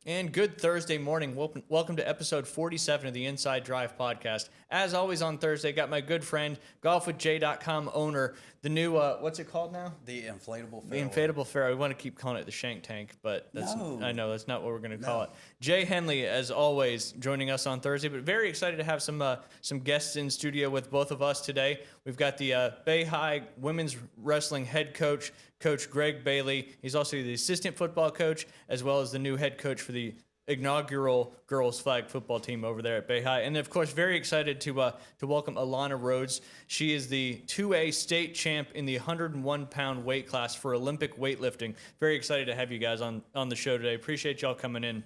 And good Thursday morning. Welcome to episode 47 of the Inside Drive podcast. As always on Thursday, got my good friend, golfwithjay.com owner, the new, what's it called now? The Inflatable Fairway. The Inflatable Fairway. We want to keep calling it the Shank Tank, but I know that's not what we're going to call it. Jay Henley, as always, joining us on Thursday, but very excited to have some guests in studio with both of us today. We've got the Bailie women's wrestling head coach, Coach Greg Bailie. He's also the assistant football coach, as well as the new head coach for the inaugural girls flag football team over there at Bailie. And of course, very excited to welcome Alana Rhodes. She is the 2A state champ in the 101-pound weight class for Olympic weightlifting. Very excited to have you guys on the show today. Appreciate y'all coming in.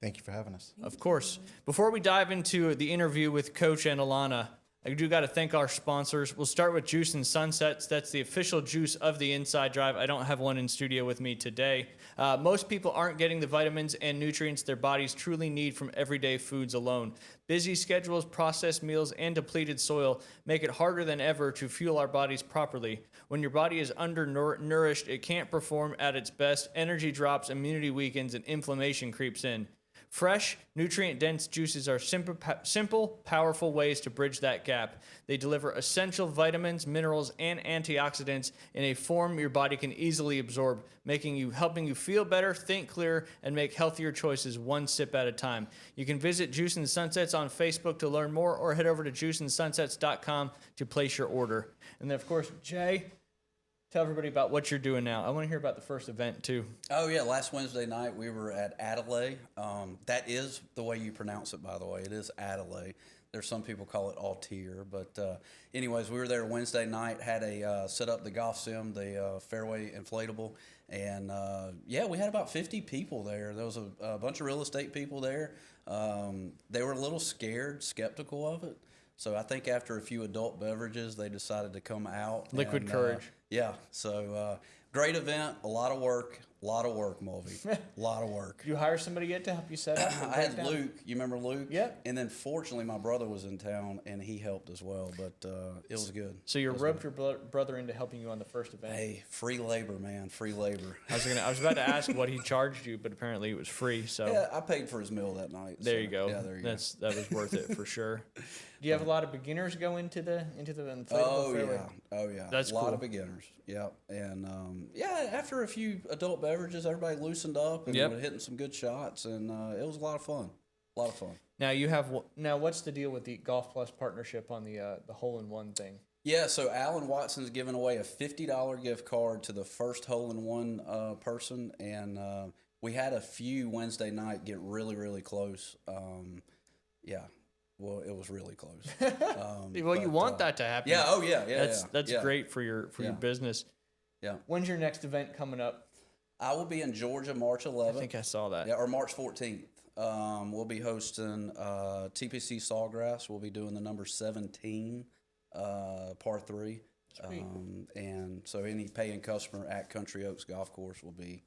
Thank you for having us. Of course. Before we dive into the interview with Coach and Alana, I do got to thank our sponsors. We'll start with Juice and Sunsets. That's the official juice of the Inside Drive. I don't have one in studio with me today. Most people aren't getting the vitamins and nutrients their bodies truly need from everyday foods alone. Busy schedules, processed meals, and depleted soil make it harder than ever to fuel our bodies properly. When your body is undernourished, it can't perform at its best. Energy drops, immunity weakens, and inflammation creeps in. Fresh, nutrient-dense juices are simple, powerful ways to bridge that gap. They deliver essential vitamins, minerals, and antioxidants in a form your body can easily absorb, helping you feel better, think clearer, and make healthier choices one sip at a time. You can visit Juice and Sunsets on Facebook to learn more, or head over to juiceandsunsets.com to place your order. And then, of course, Jay, tell everybody about what you're doing now. I want to hear about the first event, too. Oh, yeah. Last Wednesday night, we were at Adelaide. That is the way you pronounce it, by the way. It is Adelaide. There's some people call it Altier. But anyways, we were there Wednesday night, had set up the golf sim, the fairway inflatable. And, we had about 50 people there. There was a bunch of real estate people there. They were a little scared, skeptical of it. So I think after a few adult beverages, they decided to come out. Liquid courage. So great event, a lot of work, Mulvey. A lot of work. Did you hire somebody yet to help you set up? I had Luke. You remember Luke? Yep. And then fortunately, my brother was in town, and he helped as well, but it was good. So you roped your brother into helping you on the first event? Hey, free labor, man, free labor. I was about to ask what he charged you, but apparently it was free. So yeah, I paid for his meal that night. There you go. Yeah, there you go. That was worth it for sure. Do you have a lot of beginners go into the inflatable fairway? Oh yeah. That's cool. A lot of beginners. Yeah, and after a few adult beverages, everybody loosened up and we were hitting some good shots, and it was a lot of fun. Now what's the deal with the Golf Plus partnership on the hole-in-one thing? Yeah, so Alan Watson's giving away a $50 gift card to the first hole-in-one person, and we had a few Wednesday night get really, really close. Well, it was really close. You want that to happen. Yeah. Oh, yeah. That's great for your business. Yeah. When's your next event coming up? I will be in Georgia March 11th. I think I saw that. Yeah, or March 14th. We'll be hosting TPC Sawgrass. We'll be doing the number 17, par 3. And so any paying customer at Country Oaks Golf Course will be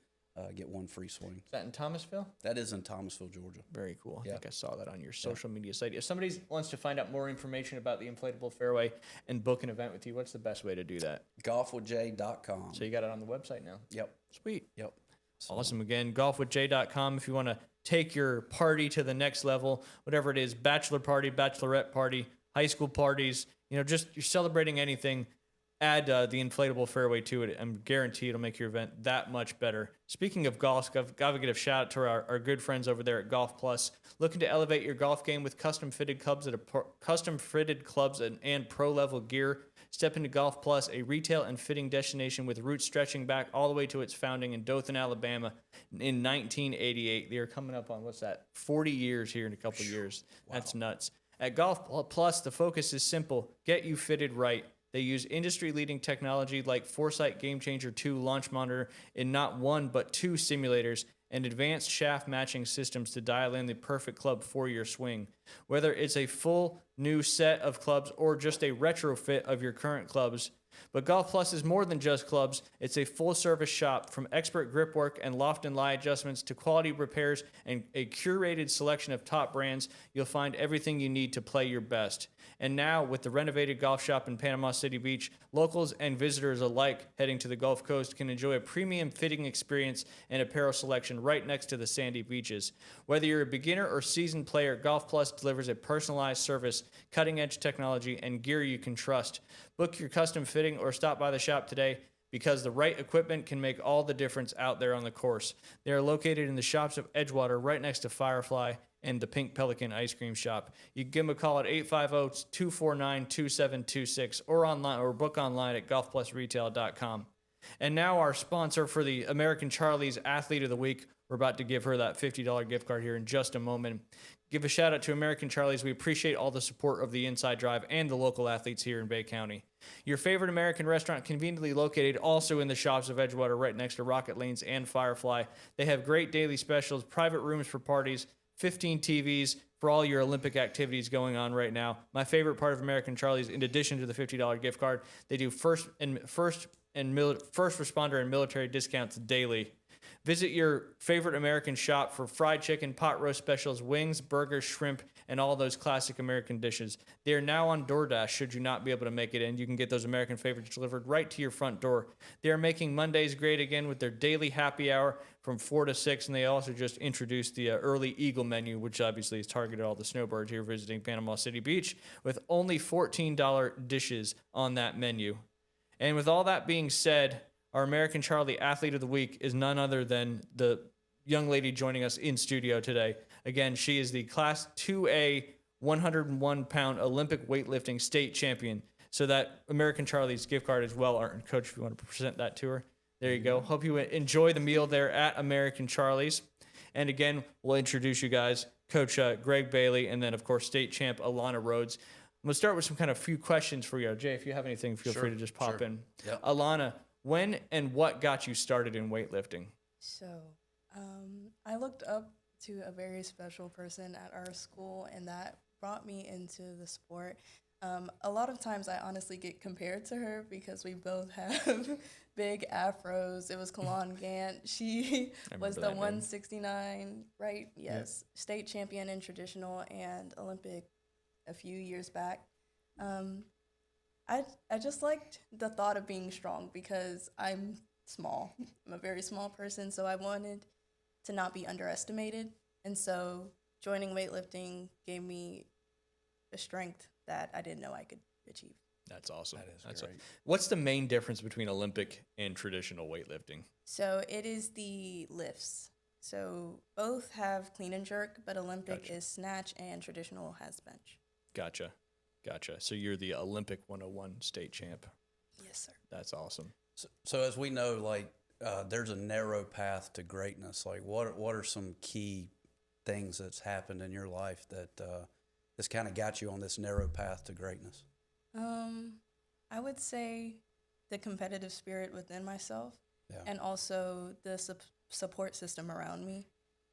get one free swing. Is that in Thomasville? That is in Thomasville, Georgia. Very cool. I think I saw that on your social media site. If somebody wants to find out more information about the Inflatable Fairway and book an event with you, what's the best way to do that? golfwithjay.com. So you got it on the website now? Yep. Sweet. Yep. So. Awesome. Again, golfwithjay.com if you want to take your party to the next level, whatever it is, bachelor party, bachelorette party, high school parties, just you're celebrating anything. Add the inflatable fairway to it. I'm guaranteed it'll make your event that much better. Speaking of golf, I've got to give a shout out to our good friends over there at Golf Plus. Looking to elevate your golf game with custom fitted clubs and pro level gear. Step into Golf Plus, a retail and fitting destination with roots stretching back all the way to its founding in Dothan, Alabama in 1988. They are coming up on 40 years here in a couple of years. Wow. That's nuts. At Golf Plus, the focus is simple: get you fitted right. They use industry-leading technology like Foresight Game Changer 2 launch monitor in not one but two simulators and advanced shaft matching systems to dial in the perfect club for your swing. Whether it's a full new set of clubs or just a retrofit of your current clubs, But Golf Plus is more than just clubs. It's a full-service shop from expert grip work and loft and lie adjustments to quality repairs and a curated selection of top brands. You'll find everything you need to play your best. And now, with the renovated golf shop in Panama City Beach, locals and visitors alike heading to the Gulf Coast can enjoy a premium fitting experience and apparel selection right next to the sandy beaches. Whether you're a beginner or seasoned player, Golf Plus delivers a personalized service, cutting-edge technology, and gear you can trust. Book your custom fitting or stop by the shop today, because the right equipment can make all the difference out there on the course. They are located in the shops of Edgewater, right next to Firefly and the Pink Pelican ice cream shop. You can give them a call at 850-249-2726 or online, or book online at golfplusretail.com. And now our sponsor for the American Charlie's Athlete of the Week. We're about to give her that $50 gift card here in just a moment. Give a shout out to American Charlie's. We appreciate all the support of the Inside Drive and the local athletes here in Bay County. Your favorite American restaurant, conveniently located also in the shops of Edgewater, right next to Rocket Lanes and Firefly. They have great daily specials, private rooms for parties, 15 TVs for all your Olympic activities going on right now. My favorite part of American Charlie's, in addition to the $50 gift card, they do first responder and military discounts daily. Visit your favorite American shop for fried chicken, pot roast specials, wings, burgers, shrimp, and all those classic American dishes. They are now on DoorDash should you not be able to make it in. You can get those American favorites delivered right to your front door. They are making Mondays great again with their daily happy hour from 4 to 6, and they also just introduced the Early Eagle menu, which obviously is targeted at all the snowbirds here visiting Panama City Beach, with only $14 dishes on that menu. And with all that being said, our American Charlie Athlete of the Week is none other than the young lady joining us in studio today. Again, she is the Class 2A 101-pound Olympic Weightlifting State Champion. So that American Charlie's gift card is well earned. Coach, if you want to present that to her. There you go. Hope you enjoy the meal there at American Charlie's. And again, we'll introduce you guys, Coach Greg Bailie, and then, of course, State Champ Alana Rhodes. I'm going to start with some kind of few questions for you. Jay, if you have anything, feel free to just pop in. Yep. Alana, when and what got you started in weightlifting? So, I looked up to a very special person at our school, and that brought me into the sport. A lot of times I honestly get compared to her because we both have big afros. It was Kalan Gant. She was the 169, right? Yes. Yep. State champion in traditional and Olympic a few years back. I just liked the thought of being strong because I'm small. I'm a very small person, so I wanted to not be underestimated. And so joining weightlifting gave me a strength that I didn't know I could achieve. That's awesome. That's great. What's the main difference between Olympic and traditional weightlifting? So it is the lifts. So both have clean and jerk, but Olympic is snatch and traditional has bench. Gotcha. So you're the Olympic 101 state champ. Yes, sir. That's awesome. So as we know, like there's a narrow path to greatness. Like what are some key things that's happened in your life that that's kind of got you on this narrow path to greatness? I would say the competitive spirit within myself, and also the support system around me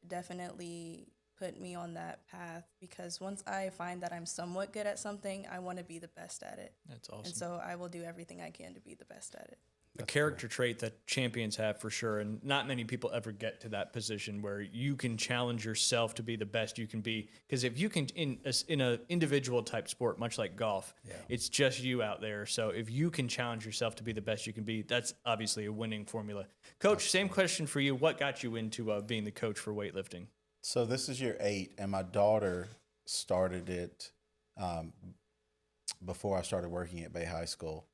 definitely put me on that path, because once I find that I'm somewhat good at something, I want to be the best at it. That's awesome. And so I will do everything I can to be the best at it. A character trait that champions have for sure, and not many people ever get to that position where you can challenge yourself to be the best you can be. Because if you can, in a individual type sport, much like golf, it's just you out there. So if you can challenge yourself to be the best you can be, that's obviously a winning formula. Coach, same question for you. What got you into being the coach for weightlifting? So this is year 8, and my daughter started it before I started working at Bay High School,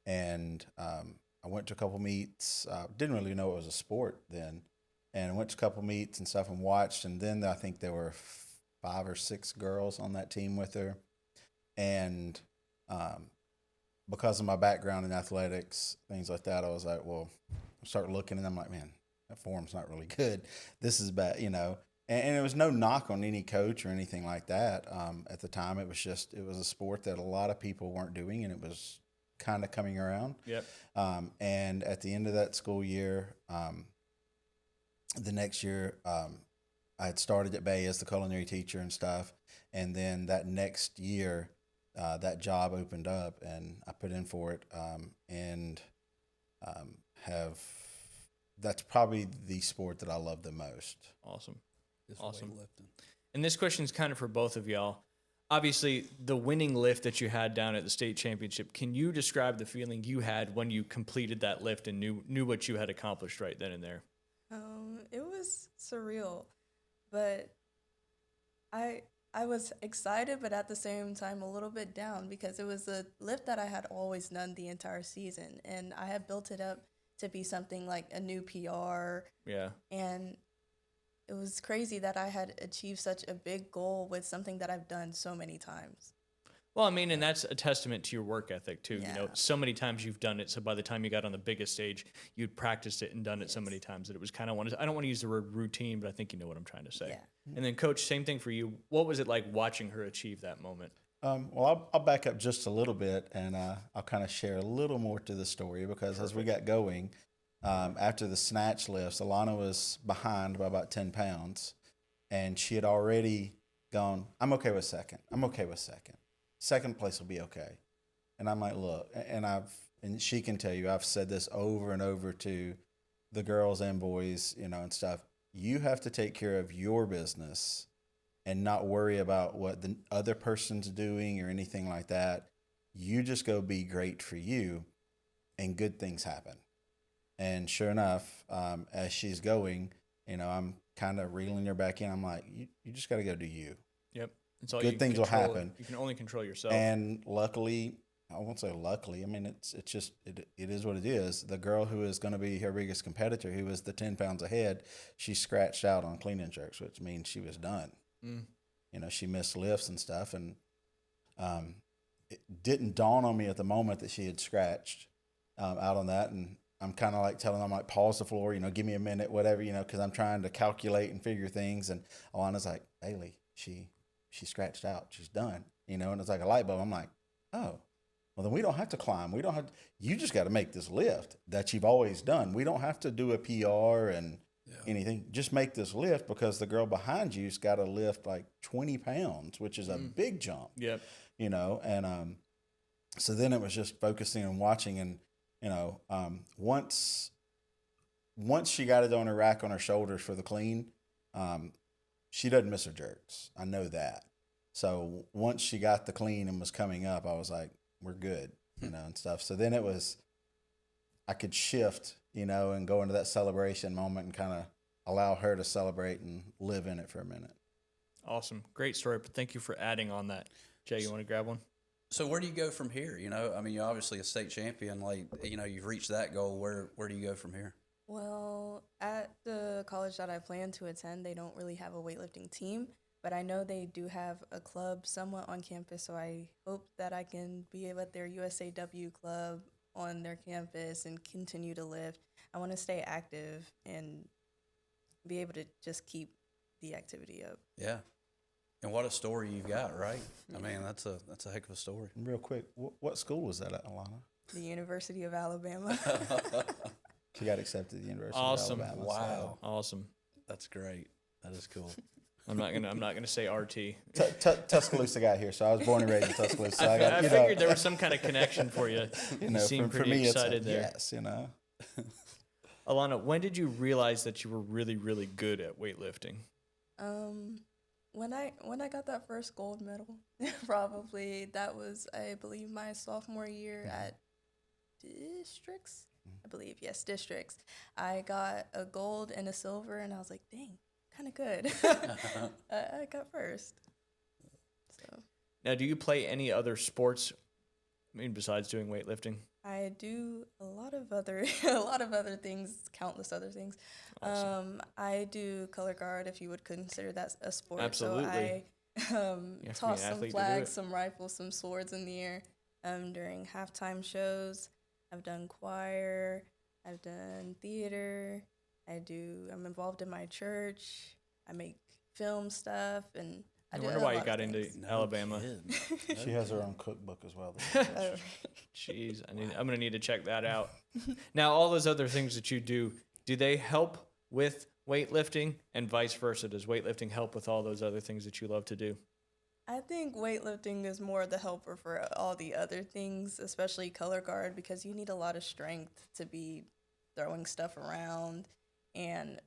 and I went to a couple meets. Didn't really know it was a sport then, and I went to a couple meets and stuff and watched. And then I think there were 5 or 6 girls on that team with her, and because of my background in athletics, things like that, I was like, well, I started looking, and I'm like, man, that form's not really good. This is bad, you know. And it was no knock on any coach or anything like that. At the time, it was a sport that a lot of people weren't doing, and it was kind of coming around. Yep. And at the end of that school year, the next year, I had started at Bay as the culinary teacher and stuff. And then that next year, that job opened up, and I put in for it, and have that's probably the sport that I love the most. Awesome. It's Awesome. weightlifting. And this question is kind of for both of y'all. Obviously, the winning lift that you had down at the state championship, can you describe the feeling you had when you completed that lift and knew what you had accomplished right then and there? It was surreal, but I was excited, but at the same time a little bit down because it was a lift that I had always done the entire season, and I had built it up to be something like a new PR. Yeah. And it was crazy that I had achieved such a big goal with something that I've done so many times. Well, I mean, and that's a testament to your work ethic too. Yeah. You know, so many times you've done it, so by the time you got on the biggest stage, you'd practiced it and done it so many times that it was kind of I don't want to use the word routine, but I think you know what I'm trying to say. Yeah. And then, Coach, same thing for you. What was it like watching her achieve that moment? Well, I'll back up just a little bit, and I'll kind of share a little more to the story because as we got going, after the snatch lifts, Alana was behind by about 10 pounds, and she had already gone, I'm okay with second. I'm okay with second. Second place will be okay. And I'm like, look, and she can tell you, I've said this over and over to the girls and boys, you know, and stuff. You have to take care of your business and not worry about what the other person's doing or anything like that. You just go be great for you, and good things happen. And sure enough, as she's going, you know, I'm kind of reeling her back in. I'm like, you just got to go do you. Yep. It's all Good you can things will control. happen. You can only control yourself. And luckily, I won't say luckily. I mean, it is what it is. The girl who is going to be her biggest competitor, who was the 10 pounds ahead, she scratched out on clean and jerks, which means she was done. You know, she missed lifts and stuff, and it didn't dawn on me at the moment that she had scratched out on that. And I'm kind of like telling them, like, pause the floor, you know, give me a minute, whatever, you know, because I'm trying to calculate and figure things. And Alana's like, Bailie, she scratched out, she's done, you know, and it's like a light bulb. I'm like, oh, well, then we don't have to climb. We don't have to, you just got to make this lift that you've always done. We don't have to do a PR and anything. Just make this lift because the girl behind you's got to lift like 20 pounds, which is a big jump. Yep. You know, and so then it was just focusing and watching, and you know, once she got it on her rack on her shoulders for the clean, she doesn't miss her jerks. I know that. So once she got the clean and was coming up, I was like, we're good, you know, and stuff. So then it was, I could shift, you know, and go into that celebration moment and kind of allow her to celebrate and live in it for a minute. Awesome. Great story. But thank you for adding on that. Jay, you want to grab one? So where do you go from here? You know, I mean, you're obviously a state champion. Like, you know, you've reached that goal. Where do you go from here? Well, at the college that I plan to attend, they don't really have a weightlifting team, but I know they do have a club somewhat on campus, so I hope that I can be at their USAW club on their campus and continue to lift. I want to stay active and be able to just keep the activity up. Yeah. And what a story you've got, right? I mean, that's a heck of a story. Real quick, what school was that at, Alana? The University of Alabama. She got accepted to the University Awesome. of Alabama. Wow. Awesome. That's great. That is cool. I'm not gonna say RT. Tuscaloosa got here, so I was born and raised in Tuscaloosa. So I figured there was some kind of connection for you. you You know, seem for pretty me, excited it's a there. yes, you know. Alana, when did you realize that you were really, really good at weightlifting? When I got that first gold medal, probably that was, I believe, my sophomore year at districts. I believe, yes, districts. I got a gold and a silver, and I was like, dang, kind of good. I got first. So Now, do you play any other sports? I mean, besides doing weightlifting? I do a lot of other things, countless other things. Awesome. I do color guard, if you would consider that a sport. Absolutely. So I have to be toss an some athlete to do flags, it. some rifles, some swords in the air during halftime shows. I've done choir. I've done theater. I'm involved in my church. I make film stuff, and I do wonder a why you lot got of into things. Alabama. She has her own cookbook as well. Oh. Jeez, I'm gonna need to check that out. Now, all those other things that you do they help with weightlifting, and vice versa? Does weightlifting help with all those other things that you love to do? I think weightlifting is more the helper for all the other things, especially color guard, because you need a lot of strength to be throwing stuff around. And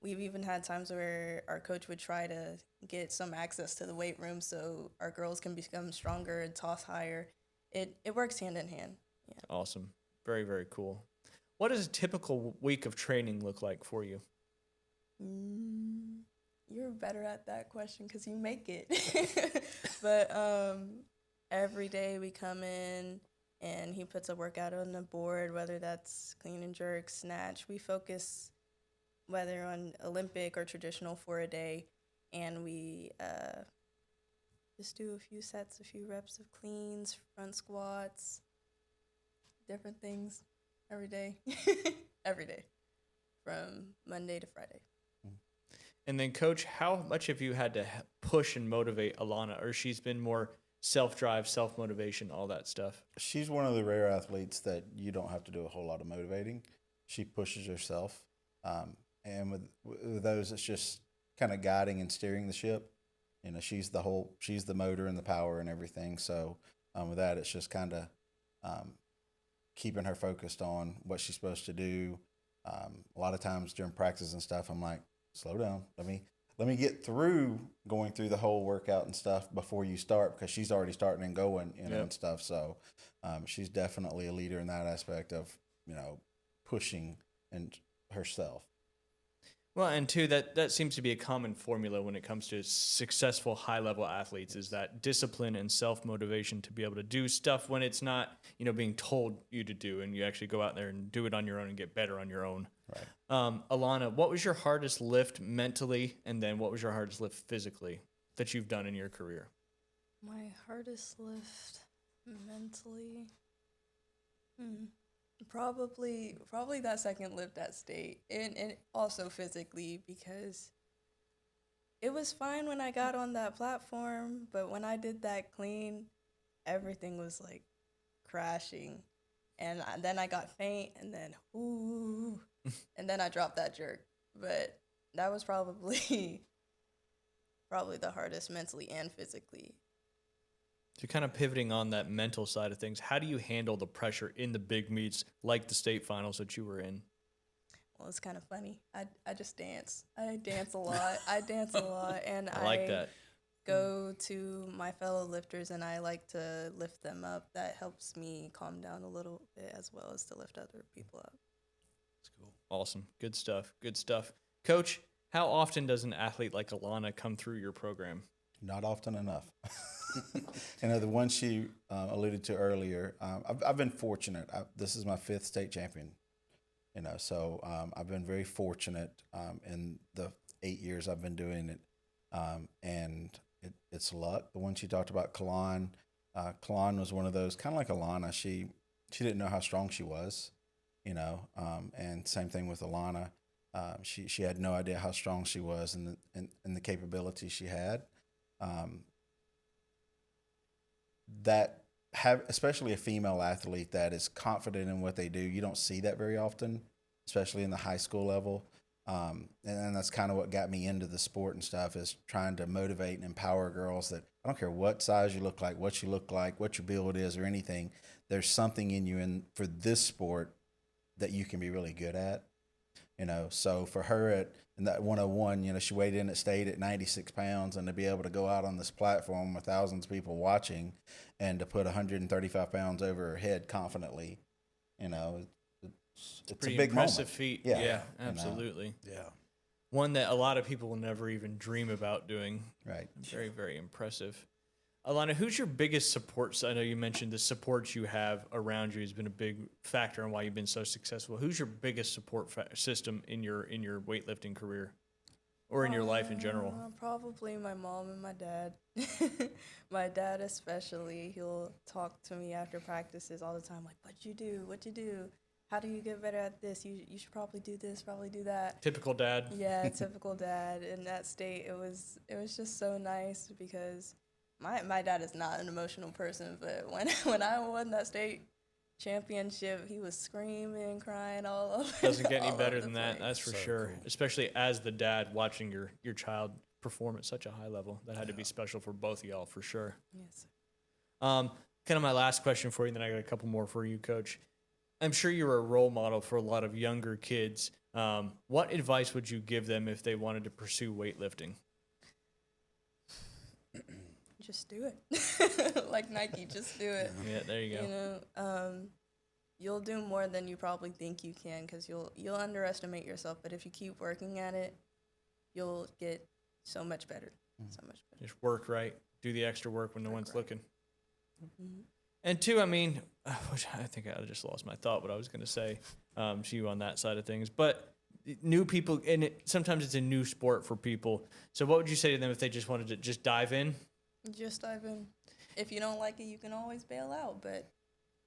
we've even had times where our coach would try to get some access to the weight room so our girls can become stronger and toss higher. It works hand in hand. Yeah. Awesome. Very, very cool. What does a typical week of training look like for you? You're better at that question because you make it. But every day we come in and he puts a workout on the board, whether that's clean and jerk, snatch. We focus whether on Olympic or traditional for a day, and we just do a few sets, a few reps of cleans, front squats, different things every day. Every day from Monday to Friday. And then, Coach, how much have you had to push and motivate Alana, or she's been more self-drive, self-motivation, all that stuff? She's one of the rare athletes that you don't have to do a whole lot of motivating. She pushes herself. And with those, it's just kind of guiding and steering the ship. You know, she's the motor and the power and everything. So with that, it's just kind of keeping her focused on what she's supposed to do. A lot of times during practice and stuff, I'm like, slow down. Let me get through going through the whole workout and stuff before you start, because she's already starting and going, and stuff. So she's definitely a leader in that aspect of, pushing and herself. Well, and two, that seems to be a common formula when it comes to successful high-level athletes, is that discipline and self-motivation to be able to do stuff when it's not, being told you to do, and you actually go out there and do it on your own and get better on your own. Right. Alana, what was your hardest lift mentally, and then what was your hardest lift physically that you've done in your career? My hardest lift mentally? Probably that second lift at state, and also physically, because it was fine when I got on that platform, but when I did that clean, everything was like crashing, and then I got faint, and then ooh, and then I dropped that jerk. But that was probably the hardest mentally and physically. So kind of pivoting on that mental side of things, how do you handle the pressure in the big meets like the state finals that you were in? Well, it's kind of funny. I just dance. I dance a lot. And I like that. Go to my fellow lifters, and I like to lift them up. That helps me calm down a little bit, as well as to lift other people up. That's cool. Awesome. Good stuff. Good stuff. Coach, how often does an athlete like Alana come through your program? Not often enough. The one she alluded to earlier, I've been fortunate. This is my 5th state champion, so I've been very fortunate in the 8 years I've been doing it. And it's luck. The one she talked about, Kalon was one of those, kind of like Alana. She didn't know how strong she was, and same thing with Alana. She had no idea how strong she was and the capability she had. Especially a female athlete that is confident in what they do, you don't see that very often, especially in the high school level. And that's kind of what got me into the sport and stuff, is trying to motivate and empower girls that I don't care what size you look like, what you look like, what your build is or anything. There's something in you for this sport that you can be really good at. So for her in that 101, she weighed in at state at 96 pounds, and to be able to go out on this platform with thousands of people watching and to put 135 pounds over her head confidently, it's Pretty a big impressive moment. feat. Yeah, Yeah, absolutely. Yeah. One that a lot of people will never even dream about doing. Right. Very, very impressive. Alana, who's your biggest support? I know you mentioned the support you have around you has been a big factor in why you've been so successful. Who's your biggest support system in your weightlifting career, or in your life in general? Probably my mom and my dad. My dad especially, he'll talk to me after practices all the time, like, "What'd you do? How do you get better at this? You should probably do this, probably do that." Typical dad. Yeah, typical dad. In that state, it was just so nice, because my dad is not an emotional person, but when I won that state championship, he was screaming, crying all over. Doesn't get any all better over than the that, place. that's for So sure. cool. Especially as the dad watching your child perform at such a high level. That had to be special for both of y'all for sure. Yes. Kind of my last question for you, and then I got a couple more for you, Coach. I'm sure you're a role model for a lot of younger kids. What advice would you give them if they wanted to pursue weightlifting? Just do it. Like Nike, just do it. Yeah, there you go. You know, you'll do more than you probably think you can because you'll underestimate yourself. But if you keep working at it, you'll get so much better. So much better. Just work right. Do the extra work when no one's looking. Mm-hmm. And two, I mean, which I think I just lost my thought what I was going to say to you on that side of things. But new people, and sometimes it's a new sport for people. So what would you say to them if they just wanted to just dive in? Just dive in. If you don't like it, you can always bail out, but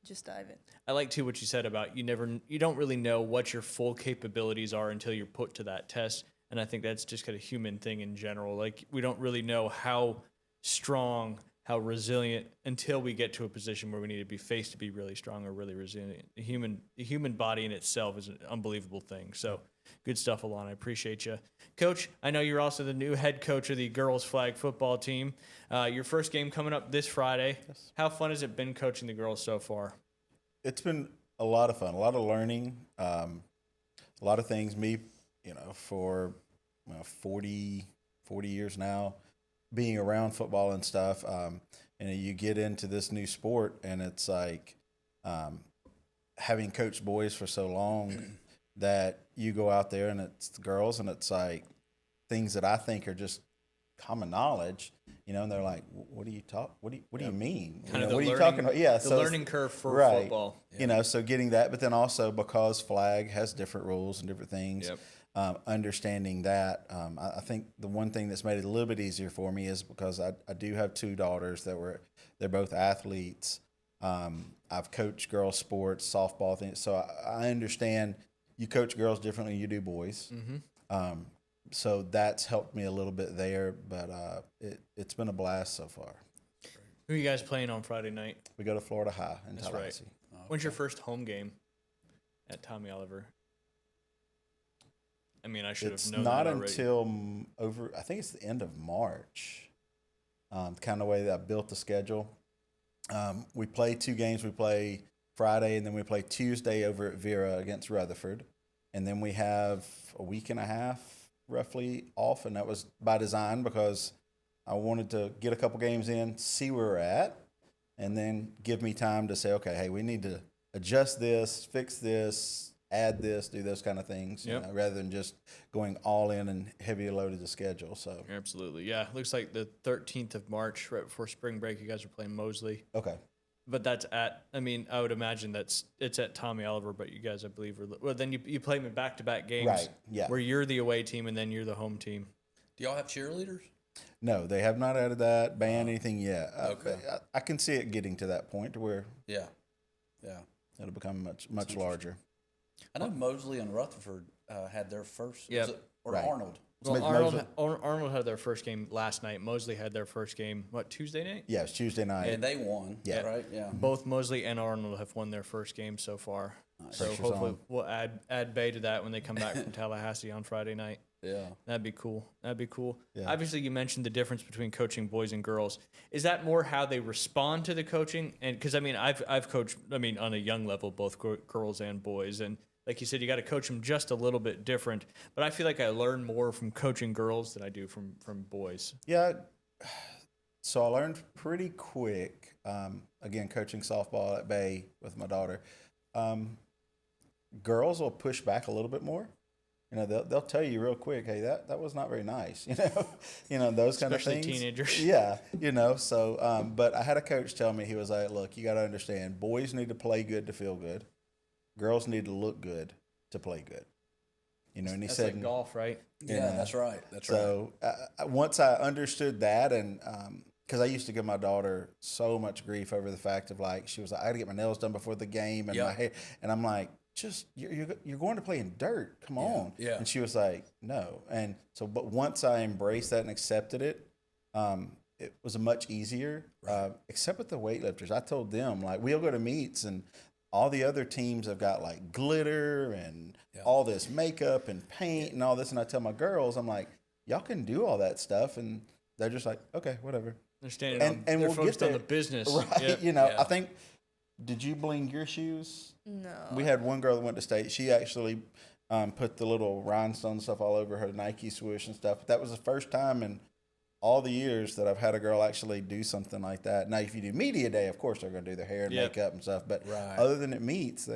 just dive in. I like too what you said about you don't really know what your full capabilities are until you're put to that test. And I think that's just kind of a human thing in general. Like we don't really know how strong, how resilient until we get to a position where we need to be faced to be really strong or really resilient. The human body in itself is an unbelievable thing. So good stuff, Alana. I appreciate you. Coach, I know you're also the new head coach of the girls flag football team. Your first game coming up this Friday. Yes. How fun has it been coaching the girls so far? It's been a lot of fun, a lot of learning, a lot of things. Me, for 40 years now, being around football and stuff, you get into this new sport, and it's like having coached boys for so long that you go out there and it's the girls, and it's like things that I think are just common knowledge, and they're like, "What do you talk? What do you mean? Kind of what the are you talking about?" Yeah, the learning curve for right, football. So getting that, but then also because flag has different rules and different things. Yep. Understanding that, I think the one thing that's made it a little bit easier for me is because I do have two daughters they're both athletes. I've coached girls sports, softball things, so I understand you coach girls differently than you do boys. Mm-hmm. So that's helped me a little bit there, but it's been a blast so far. Who are you guys playing on Friday night? We go to Florida High in That's Tallahassee. right. When's your first home game at Tommy Oliver? I mean, I should It's have known not that already. until I think it's the end of March, kind of way that I built the schedule. We play 2 games. We play Friday, and then we play Tuesday over at Vera against Rutherford. And then we have a week and a half roughly off, and that was by design because I wanted to get a couple games in, see where we're at, and then give me time to say, okay, hey, we need to adjust this, fix this, add this, do those kind of things, Yep. rather than just going all in and heavy loaded the schedule. So Absolutely, yeah. Looks like the 13th of March, right before spring break, you guys are playing Mosley. okay, But that's I would imagine it's at Tommy Oliver, but you guys, I believe, then you play them in back-to-back games. Right, yeah. Where you're the away team and then you're the home team. Do y'all have cheerleaders? no, they have not added that, banned anything yet. Okay. I can see it getting to that point to where Yeah. it'll become much larger. I know Mosley and Rutherford had their first. Yep. Was it, or Right. Arnold. Well, Mosley- Arnold had their first game last night. Mosley had their first game, Tuesday night? Yeah, it's Tuesday night. And they won. Yeah. Right? Yeah. Both Mosley and Arnold have won their first game so far. So Pressure's hopefully on. we'll add Bay to that when they come back from Tallahassee on Friday night. Yeah. That'd be cool. Yeah. Obviously, you mentioned the difference between coaching boys and girls. Is that more how they respond to the coaching? And because I've coached, on a young level, both girls and boys, and like you said, you got to coach them just a little bit different. But I feel like I learn more from coaching girls than I do from boys. Yeah, so I learned pretty quick. Again, coaching softball at Bay with my daughter. Girls will push back a little bit more. They'll tell you real quick, hey, that was not very nice. Those kind of Especially things. teenagers. Yeah, So, but I had a coach tell me, he was like, look, you got to understand, boys need to play good to feel good. Girls need to look good to play good. And he That's said, like golf, right? Yeah, that's right. That's right. so once I understood that, and because I used to give my daughter so much grief over the fact of she was like, I got to get my nails done before the game and my hair, and I'm like, just you're going to play in dirt, come on. Yeah. And she was like, no. And so, but once I embraced that and accepted it, it was a much easier. Except with the weightlifters, I told them we'll go to meets and all the other teams have got glitter and all this makeup and paint and all this. And I tell my girls, I'm like, y'all can do all that stuff. And they're just like, okay, whatever. They're standing And they're we'll focused get on there. the business. Right. Yep. You know, Yeah. I think, did you bling your shoes? No. We had one girl that went to state. She actually put the little rhinestone stuff all over her Nike swoosh and stuff. But that was the first time in all the years that I've had a girl actually do something like that. Now, if you do media day, of course they're going to do their hair and Yep. makeup and stuff. But Right. other than it meets,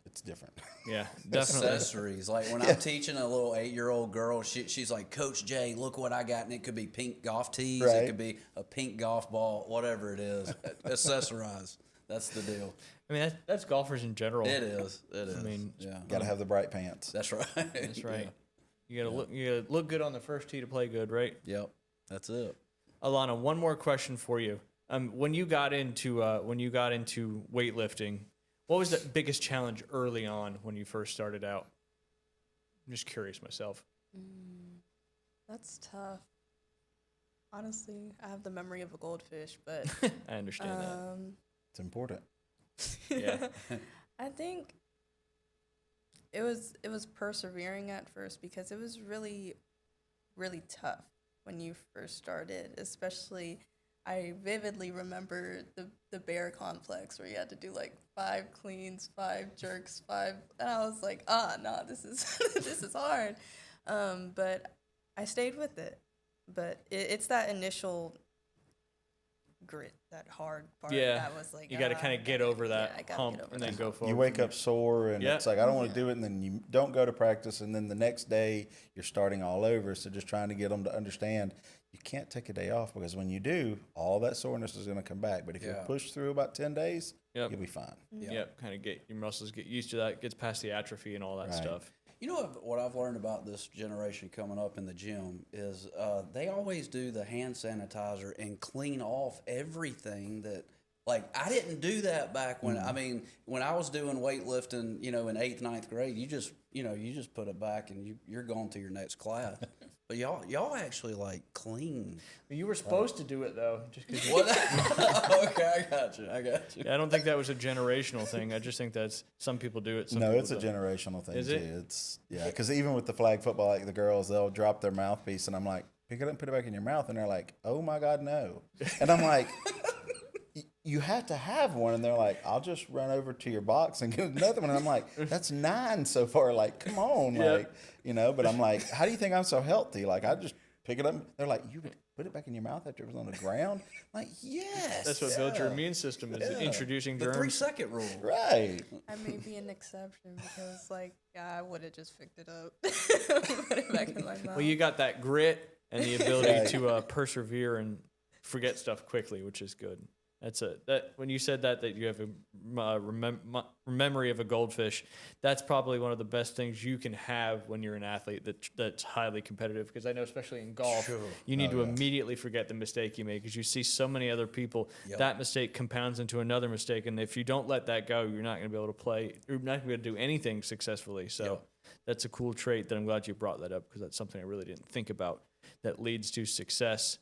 it's different. Yeah, definitely. Accessories. Like when I'm teaching a little 8-year-old girl, she's like, Coach Jay, look what I got. And it could be pink golf tees. It Right. could be a pink golf ball, whatever it is. Accessorize. That's the deal. I mean, that's golfers in general. It is. It is. mean, yeah. Got to have the bright pants. That's right. That's right. You gotta look good on the first tee to play good, right? Yep. That's it. Alana, one more question for you. When you got into weightlifting, what was the biggest challenge early on when you first started out? I'm just curious myself. That's tough. Honestly, I have the memory of a goldfish, but I understand that. It's important. Yeah. I think it was persevering at first because it was really, really tough when you first started. Especially, I vividly remember the bear complex where you had to do like 5 cleans, 5 jerks, 5, and I was like, no, this is this is hard. But I stayed with it. But it's that initial grit, that hard part. Yeah. That was like You got to kind of get over that hump and then go forward. You wake from up sore and Yeah. it's like, I don't want to do it. And then you don't go to practice. And then the next day you're starting all over. So just trying to get them to understand you can't take a day off because when you do, all that soreness is going to come back. But if you Yeah. push through about 10 days, Yep. you'll be fine. Yep, kind of get your muscles get used to that, gets past the atrophy and all that Right. stuff. You know what I've learned about this generation coming up in the gym is they always do the hand sanitizer and clean off everything that. Like I didn't do that back when when I was doing weightlifting, in 8th, 9th grade, you just put it back and you're going to your next class. But y'all actually like clean. You were supposed to do it though, just because. What? Okay, I got you. I don't think that was a generational thing. I just think that's some people do it. Some No, people it's a don't. generational thing Is too. it? Because even with the flag football, like the girls, they'll drop their mouthpiece and I'm like, pick it up and put it back in your mouth. And they're like, oh my God, no. And I'm like, you have to have one. And they're like, I'll just run over to your box and get another one. And I'm like, that's 9 so far. Like, come on. Yep. Like, but I'm like, how do you think I'm so healthy? Like, I just pick it up. They're like, you would put it back in your mouth after it was on the ground? I'm like, yes. That's what builds your immune system is introducing The germs. 3-second rule. Right. I may be an exception because, I would have just picked it up, put it back in my mouth. Well, you got that grit and the ability Right. to persevere and forget stuff quickly, which is good. That when you said that you have a memory of a goldfish, that's probably one of the best things you can have when you're an athlete that's highly competitive. Because I know, especially in golf, you need to immediately forget the mistake you made because you see so many other people. Yep. That mistake compounds into another mistake, and if you don't let that go, you're not going to be able to play. You're not going to be able to do anything successfully. So that's a cool trait that I'm glad you brought that up because that's something I really didn't think about that leads to success.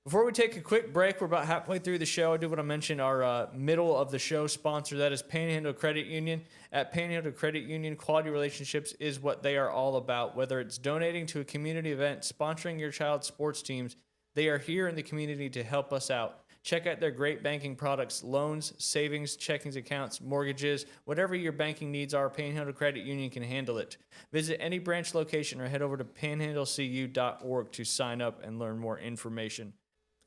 Before we take a quick break, we're about halfway through the show. I do want to mention our middle of the show sponsor. That is Panhandle Credit Union. At Panhandle Credit Union, quality relationships is what they are all about. Whether it's donating to a community event, sponsoring your child's sports teams, they are here in the community to help us out. Check out their great banking products, loans, savings, checkings accounts, mortgages, whatever your banking needs are, Panhandle Credit Union can handle it. Visit any branch location or head over to panhandlecu.org to sign up and learn more information.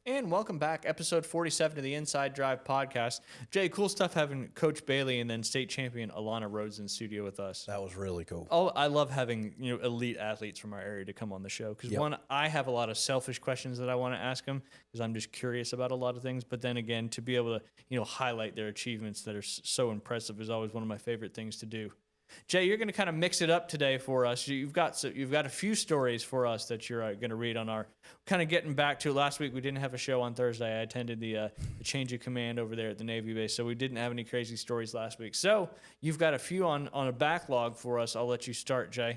And welcome back, episode 47 of the Inside Drive podcast. Jay, cool stuff having Coach Bailie and then state champion Alana Rhodes in the studio with us. That was really cool. Oh, I love having elite athletes from our area to come on the show because one, I have a lot of selfish questions that I want to ask them because I'm just curious about a lot of things. But then again, to be able to highlight their achievements that are so impressive is always one of my favorite things to do. Jay, you're going to kind of mix it up today for us. You've got a few stories for us that you're going to read on our kind of getting back to last week. We didn't have a show on Thursday. I attended the change of command over there at the Navy base, so we didn't have any crazy stories last week. So you've got a few on a backlog for us. I'll let you start, Jay.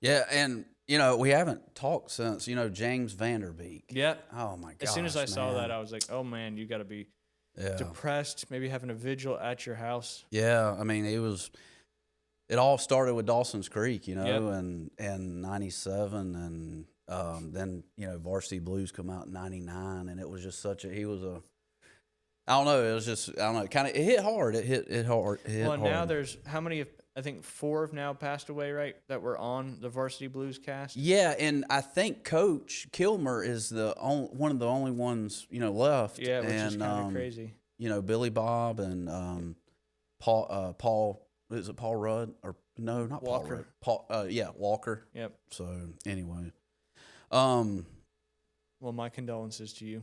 Yeah, and we haven't talked since James Vanderbeek. Yep. Oh my god! As soon as I saw that, I was like, oh man, you got to be depressed. Maybe having a vigil at your house. Yeah, I mean it all started with Dawson's Creek, you know, Yep. and 97, and then, you know, Varsity Blues come out in 99, and it was just I don't know, it was just, I don't know, kind of, it hit hard. It hit hard. Well, now there's how many? I think 4 have now passed away, right? That were on the Varsity Blues cast. Yeah, and I think Coach Kilmer is one of the only ones, you know, left. Yeah, which is kind of crazy. You know, Billy Bob and Paul. Is it Paul Rudd or no? Not Walker. Paul Rudd. Yeah, Walker. Yep. So anyway, Well, my condolences to you.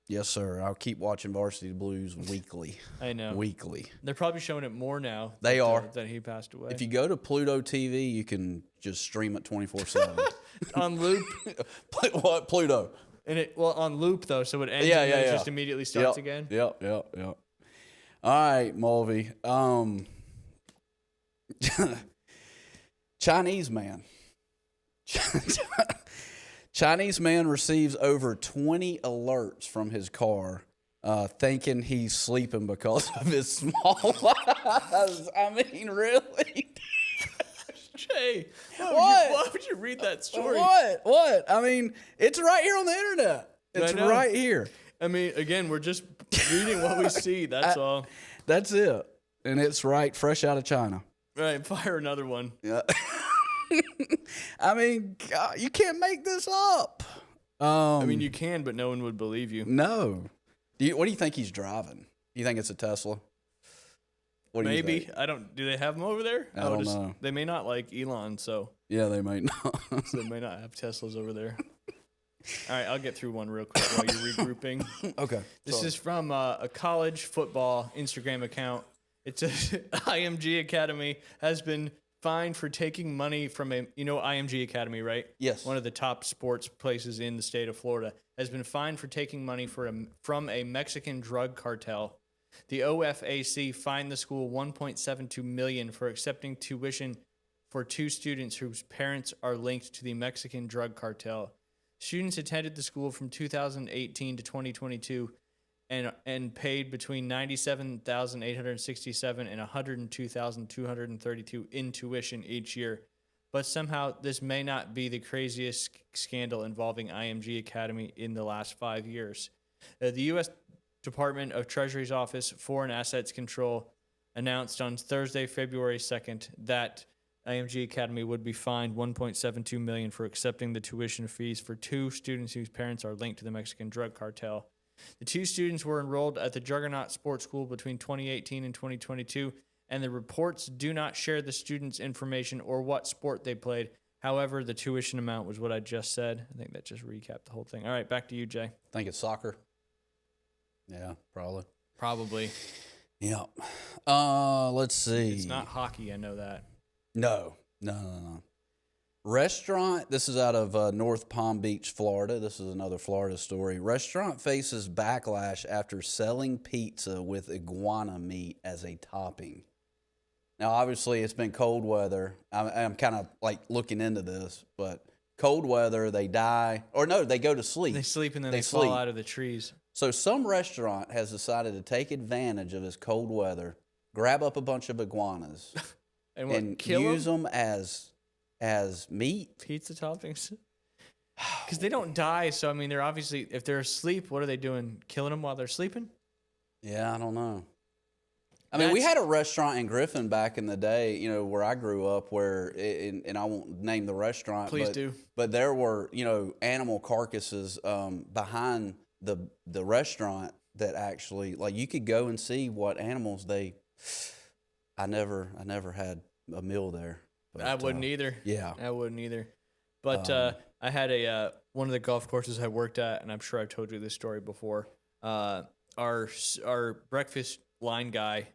yes, sir. I'll keep watching Varsity Blues weekly. I know. Weekly. They're probably showing it more now. They are. That he passed away. If you go to Pluto TV, you can just stream it 24/7. On loop, What Pluto? and on loop though, so it ends Yeah, and yeah, then it yeah. just immediately starts Yep, again. Yep. All right, Mulvey. Chinese man. Chinese man receives over 20 alerts from his car, thinking he's sleeping because of his small eyes. I mean, really? Jay, What? why would you read that story? What? I mean, it's right here on the internet. It's I know. right here. I mean, again, we're just reading what we see. That's all. That's it. And it's right fresh out of China. Right, fire another one. Yeah. I mean, God, you can't make this up. I mean, you can, but no one would believe you. No. What do you think he's driving? You think it's a Tesla? What do you Maybe. think? I don't. Do they have them over there? I don't know. They may not like Elon, so Yeah, they might not. they may not have Teslas over there. All right, I'll get through one real quick while you're regrouping. Okay. This is from a college football Instagram account. It says IMG Academy has been fined for taking money from IMG Academy, right? Yes. One of the top sports places in the state of Florida has been fined for taking money from a Mexican drug cartel. The OFAC fined the school $1.72 million for accepting tuition for 2 students whose parents are linked to the Mexican drug cartel. Students attended the school from 2018 to 2022 and paid between $97,867 and $102,232 in tuition each year. But somehow this may not be the craziest scandal involving IMG Academy in the last 5 years. The U.S. Department of Treasury's Office Foreign Assets Control announced on Thursday, February 2nd, that IMG Academy would be fined $1.72 million for accepting the tuition fees for 2 students whose parents are linked to the Mexican drug cartel. The 2 students were enrolled at the Juggernaut Sports School between 2018 and 2022, and the reports do not share the students' information or what sport they played. However, the tuition amount was what I just said. I think that just recapped the whole thing. All right, back to you, Jay. Think it's soccer. Yeah, probably. Probably. Yeah. Let's see. It's not hockey, I know that. No. Restaurant, this is out of North Palm Beach, Florida. This is another Florida story. Restaurant faces backlash after selling pizza with iguana meat as a topping. Now, obviously, it's been cold weather. I'm kind of like looking into this, but cold weather, they die. Or no, they go to sleep. They sleep and then They they fall sleep. out of the trees. So some restaurant has decided to take advantage of this cold weather, grab up a bunch of iguanas, And what, and kill use them? them as meat. Pizza toppings? Because they don't die, so I mean, they're obviously, if they're asleep, what are they doing? Killing them while they're sleeping? Yeah, I don't know. I mean, we had a restaurant in Griffin back in the day, you know, where I grew up, and I won't name the restaurant. Please do. But there were, you know, animal carcasses behind the restaurant that actually, like, you could go and see what animals they. I never had a meal there. But, I wouldn't either. Yeah. I wouldn't either. But I had one of the golf courses I worked at, and I'm sure I've told you this story before. Our breakfast line guy,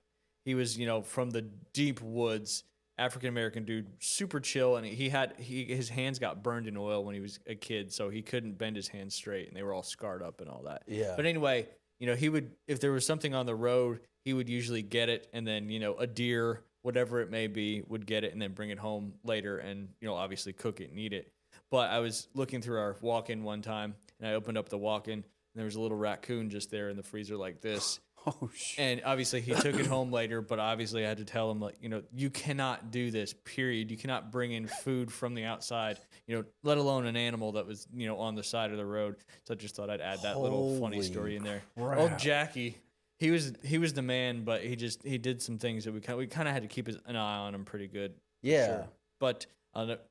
he was, you know, from the deep woods, African American dude, super chill, and his hands got burned in oil when he was a kid, so he couldn't bend his hands straight, and they were all scarred up and all that. Yeah. But anyway, you know, he would, if there was something on the road, he would usually get it, and then, you know, a deer, whatever it may be, would get it and then bring it home later and, you know, obviously cook it and eat it. But I was looking through our walk-in one time, and I opened up the walk-in, and there was a little raccoon just there in the freezer like this. Oh, shit. And obviously he took it home later, but obviously I had to tell him, like, you cannot do this, period. You cannot bring in food from the outside, let alone an animal that was, on the side of the road. So I just thought I'd add that little funny Holy story in there. crap. Old Jackie, he was the man, but he did some things that we kind of had to keep an eye on him pretty good. Yeah. Sure. But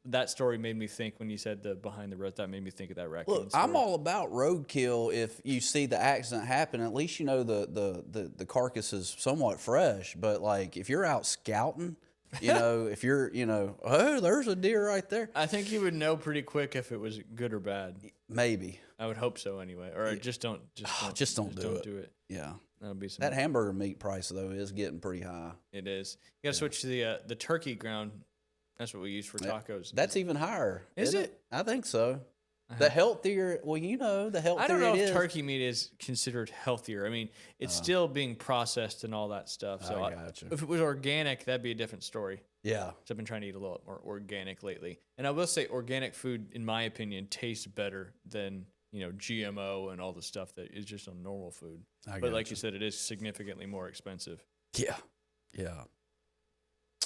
that story made me think, when you said the behind the road, that made me think of that raccoon Look, story. I'm all about roadkill. If you see the accident happen, at least the carcass is somewhat fresh. But like if you're out scouting, if you're oh, there's a deer right there. I think you would know pretty quick if it was good or bad. Maybe. I would hope so anyway. Or just don't do it. Yeah. That'll be some. That hamburger meat price though is getting pretty high. It is. You got to switch to the turkey ground. That's what we use for tacos. That's even higher. Is isn't it? I think so. The healthier, the healthier I don't know it if is. turkey meat is considered healthier. I mean, it's still being processed and all that stuff. So I gotcha. if it was organic, that'd be a different story. Yeah. So I've been trying to eat a little more organic lately. And I will say organic food, in my opinion, tastes better than, GMO and all the stuff that is just on normal food. But like you said, it is significantly more expensive. Yeah. Yeah.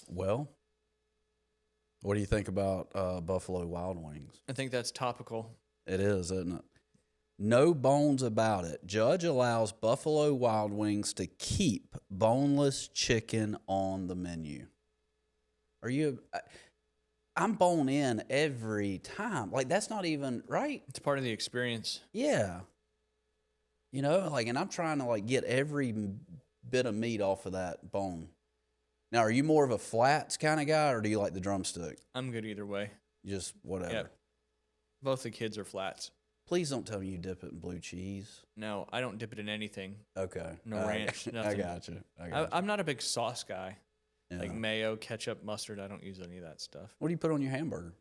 Well, what do you think about Buffalo Wild Wings? I think that's topical. It is, isn't it? No bones about it. Judge allows Buffalo Wild Wings to keep boneless chicken on the menu. I'm bone in every time. Like, that's not even right. It's part of the experience. Yeah. And I'm trying to, get every bit of meat off of that bone. Now, are you more of a flats kind of guy, or do you like the drumstick? I'm good either way. Just whatever. Yeah. Both the kids are flats. Please don't tell me you dip it in blue cheese. No, I don't dip it in anything. Okay. No ranch, nothing. I got you. I'm not a big sauce guy. Yeah. Like mayo, ketchup, mustard. I don't use any of that stuff. What do you put on your hamburger?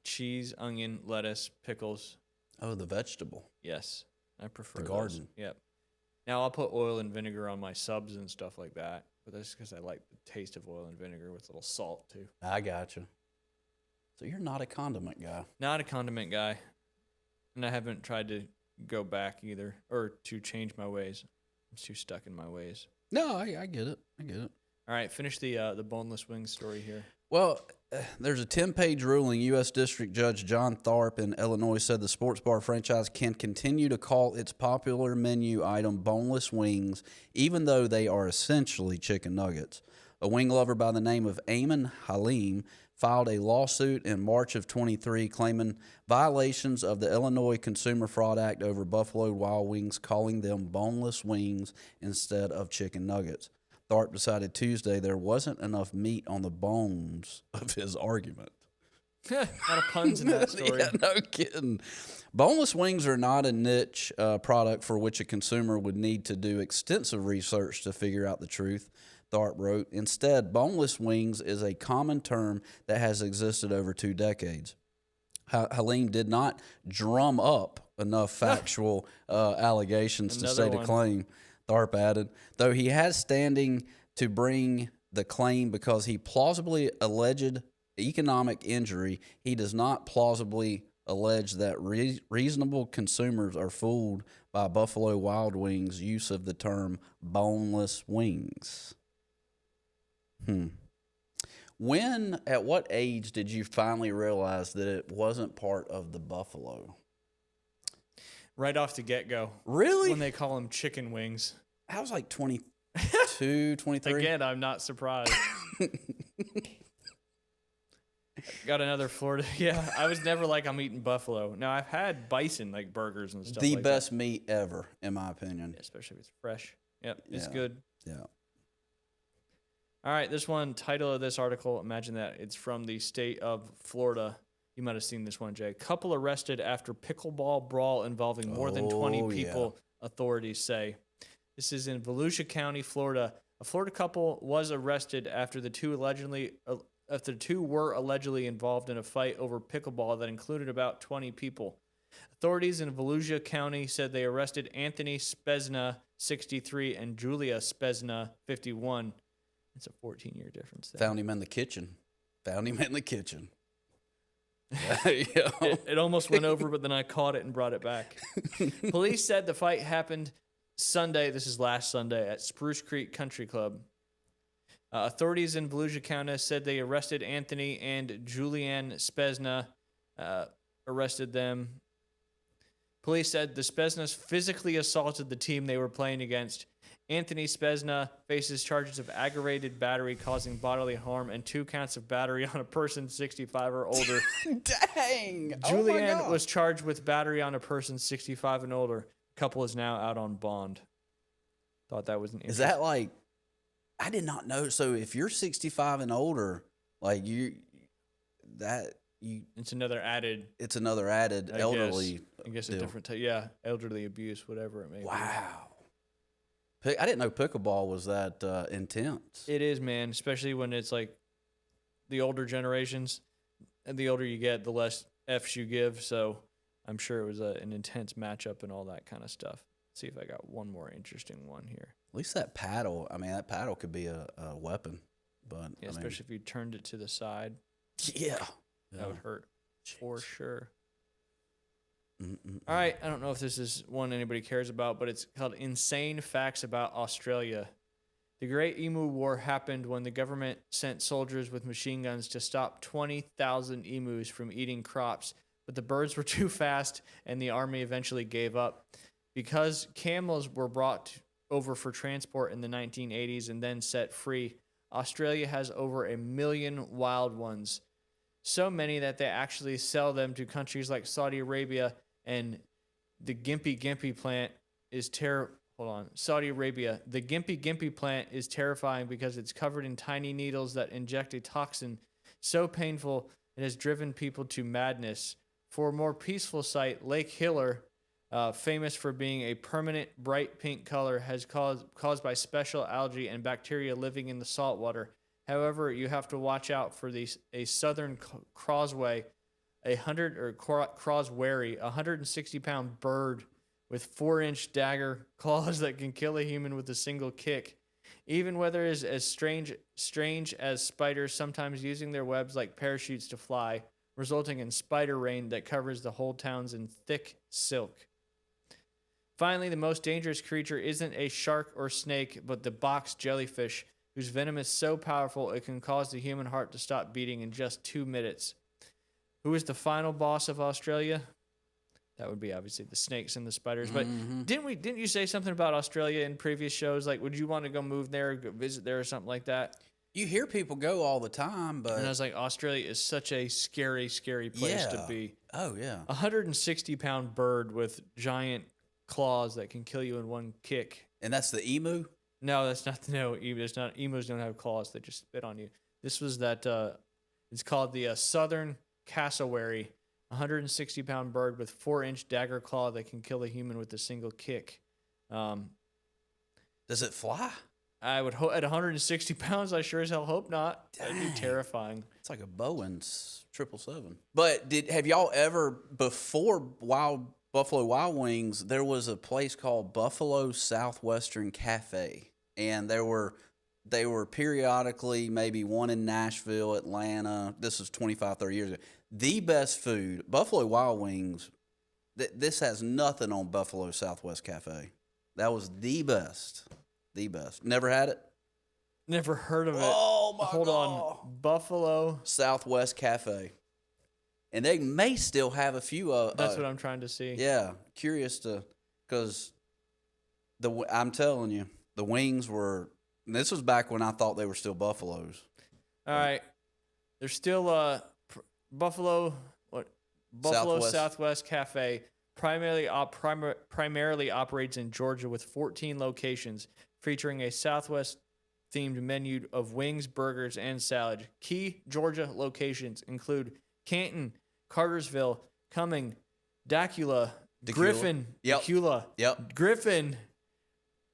Cheese, onion, lettuce, pickles. Oh, the vegetable. Yes, I prefer The those. garden. Yep. Now I'll put oil and vinegar on my subs and stuff like that, but that's because I like the taste of oil and vinegar with a little salt too. I got you. So you're not a condiment guy. Not a condiment guy, and I haven't tried to go back either or to change my ways. I'm too stuck in my ways. No, I get it. I get it. All right, finish the boneless wings story here. Well, there's a 10-page ruling. U.S. District Judge John Tharp in Illinois said the sports bar franchise can continue to call its popular menu item boneless wings, even though they are essentially chicken nuggets. A wing lover by the name of Eamon Halim filed a lawsuit in March of 23 claiming violations of the Illinois Consumer Fraud Act over Buffalo Wild Wings, calling them boneless wings instead of chicken nuggets. Tharp decided Tuesday there wasn't enough meat on the bones of his argument. A lot of puns in that story. Yeah, no kidding. Boneless wings are not a niche product for which a consumer would need to do extensive research to figure out the truth, Tharp wrote. Instead, boneless wings is a common term that has existed over 2 decades. Halim did not drum up enough factual allegations to state a claim, Tharp added, though he has standing to bring the claim because he plausibly alleged economic injury. He does not plausibly allege that reasonable consumers are fooled by Buffalo Wild Wings' use of the term boneless wings. At what age did you finally realize that it wasn't part of the buffalo? Right off the get-go. Really? When they call them chicken wings. I was like 22, 23. Again, I'm not surprised. Got another Florida. Yeah, I was never like, I'm eating buffalo. Now, I've had bison, like burgers and stuff The like best meat ever, in my opinion. that. Especially if it's fresh. Yep, it's Yeah. good. Yeah. All right, this one, title of this article, imagine that. It's from the state of Florida. You might have seen this one, Jay. Couple arrested after pickleball brawl involving more than 20 people, authorities say. This is in Volusia County, Florida. A Florida couple was arrested after the two were allegedly involved in a fight over pickleball that included about 20 people. Authorities in Volusia County said they arrested Anthony Spezna, 63, and Julia Spezna, 51. It's a 14-year difference there. Found him in the kitchen. It almost went over, but then I caught it and brought it back. Police said the fight happened Sunday, this is last Sunday, at Spruce Creek Country Club. Authorities in Volusia County said they arrested Anthony and Julianne Spezna, arrested them. Police said the Speznas physically assaulted the team they were playing against. Anthony Spezna faces charges of aggravated battery causing bodily harm and 2 counts of battery on a person 65 or older. Dang. Julianne was charged with battery on a person 65 and older. Couple is now out on bond. Thought that was an Is that like, I did not know. So if you're 65 and older, like it's another added elderly. I guess deal. a different type. Yeah, elderly abuse, whatever it may be. Wow. I didn't know pickleball was that intense. It is, man, especially when it's like the older generations. And the older you get, the less Fs you give. So I'm sure it was an intense matchup and all that kind of stuff. Let's see if I got one more interesting one here. At least that paddle. I mean, that paddle could be a weapon. But Yeah, especially if you turned it to the side. Yeah. That would hurt for sure. Mm-mm-mm. All right, I don't know if this is one anybody cares about, but it's called Insane Facts About Australia. The Great Emu War happened when the government sent soldiers with machine guns to stop 20,000 emus from eating crops, but the birds were too fast and the army eventually gave up. Because camels were brought over for transport in the 1980s and then set free, Australia has over 1 million wild ones. So many that they actually sell them to countries like Saudi Arabia, and the Gympie plant is Saudi Arabia. The Gympie plant is terrifying because it's covered in tiny needles that inject a toxin so painful it has driven people to madness. For a more peaceful site, Lake Hiller, famous for being a permanent bright pink color, has caused by special algae and bacteria living in the salt water. However, you have to watch out for a southern crosway, a 160-pound bird with 4-inch dagger claws that can kill a human with a single kick. Even weather is as strange as spiders, sometimes using their webs like parachutes to fly, resulting in spider rain that covers the whole towns in thick silk. Finally, the most dangerous creature isn't a shark or snake, but the box jellyfish, whose venom is so powerful it can cause the human heart to stop beating in just 2 minutes. Who is the final boss of Australia? That would be obviously the snakes and the spiders. But didn't you say something about Australia in previous shows? Like, would you want to go move there, go visit there, or something like that? You hear people go all the time, but And I was like, Australia is such a scary, scary place to be. Oh yeah. 160-pound bird with giant claws that can kill you in one kick. And that's the emu? No, that's not. No, it's not. Emus don't have claws; they just spit on you. This was that. It's called the southern cassowary, 160-pound bird with 4-inch dagger claw that can kill a human with a single kick. Does it fly? I would hope at 160 pounds. I sure as hell hope not. That'd be Dang. terrifying. It's like a Bowen's 777. But have y'all ever, before Buffalo Wild Wings, there was a place called Buffalo Southwestern Cafe, and they were periodically, maybe one in Nashville, Atlanta. This was 25, 30 years ago. The best food, Buffalo Wild Wings. This has nothing on Buffalo Southwest Cafe. That was the best. The best. Never had it? Never heard of it. Oh my Hold God. on, Buffalo. Southwest Cafe. And they may still have a few. That's what I'm trying to see. Yeah, curious because I'm telling you, the wings were. And this was back when I thought they were still buffaloes. All right, there's still Buffalo. What? Buffalo Southwest Cafe primarily operates in Georgia with 14 locations, featuring a Southwest themed menu of wings, burgers, and salad. Key Georgia locations include Canton, Cartersville, Cumming, Dacula, Griffin, Yep. Dacula, Yep. Griffin,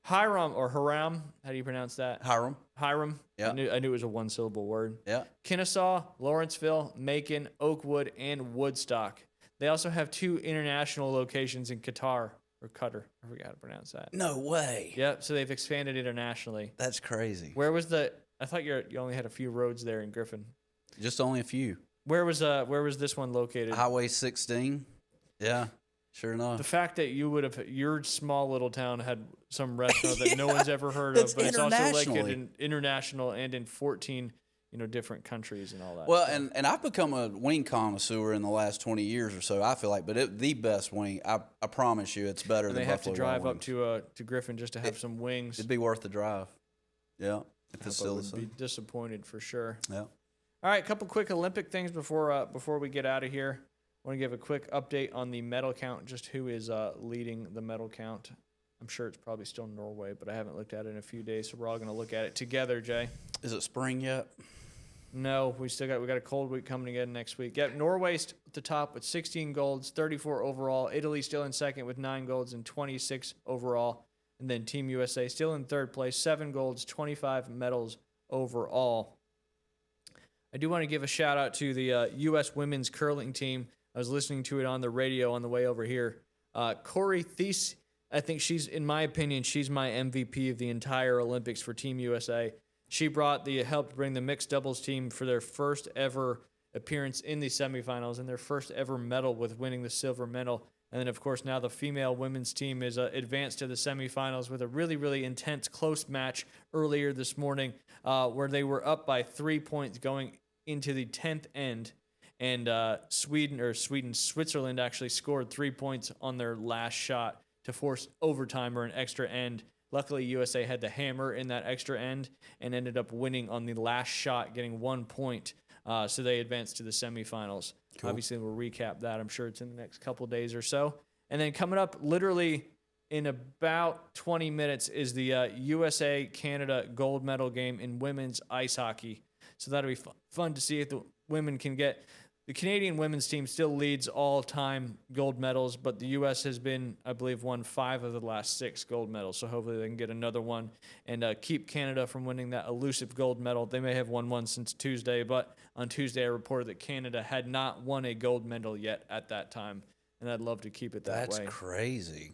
Hiram or Hiram. How do you pronounce that? Hiram. Hiram. Yeah. I knew it was a one-syllable word. Yeah. Kennesaw, Lawrenceville, Macon, Oakwood, and Woodstock. They also have 2 international locations in Qatar or Qatar. I forgot how to pronounce that. No way. Yep. So they've expanded internationally. That's crazy. Where was I thought you only had a few roads there in Griffin. Just only a few. Where was this one located? Highway 16. Yeah. Sure enough. The fact that your small little town had some restaurant that no one's ever heard of, It's but it's also like internationally. an international and in 14, different countries and all that. Well, stuff. and I've become a wing connoisseur in the last 20 years or so, I feel like. But the best wing, I promise you, it's better And than they have to Buffalo drive Wild up Wings. to Griffin just to have some wings. It'd be worth the drive. Yeah, if it's I still the would be same. disappointed for sure. Yeah. All right, a couple quick Olympic things before we get out of here. I want to give a quick update on the medal count, just who is leading the medal count. I'm sure it's probably still Norway, but I haven't looked at it in a few days, so we're all going to look at it together, Jay. Is it spring yet? No, we got a cold week coming again next week. Yep, Norway's at the top with 16 golds, 34 overall. Italy still in second with 9 golds and 26 overall. And then Team USA still in third place, 7 golds, 25 medals overall. I do want to give a shout out to the U.S. women's curling team. I was listening to it on the radio on the way over here. Corey Thies, I think in my opinion, she's my MVP of the entire Olympics for Team USA. She helped bring the mixed doubles team for their first ever appearance in the semifinals and their first ever medal with winning the silver medal. And then, of course, now the female women's team is advanced to the semifinals with a really, really intense close match earlier this morning where they were up by 3 points going into the 10th end. And Switzerland actually scored 3 points on their last shot to force overtime or an extra end. Luckily, USA had the hammer in that extra end and ended up winning on the last shot, getting 1 point. So they advanced to the semifinals. Cool. Obviously, we'll recap that. I'm sure it's in the next couple days or so. And then coming up literally in about 20 minutes is the USA-Canada gold medal game in women's ice hockey. So that'll be fun to see if the women can get. The Canadian women's team still leads all-time gold medals, but the U.S. has been, I believe, won 5 of the last 6 gold medals. So hopefully they can get another one and keep Canada from winning that elusive gold medal. They may have won one since Tuesday, but on Tuesday I reported that Canada had not won a gold medal yet at that time, and I'd love to keep it that way. That's crazy.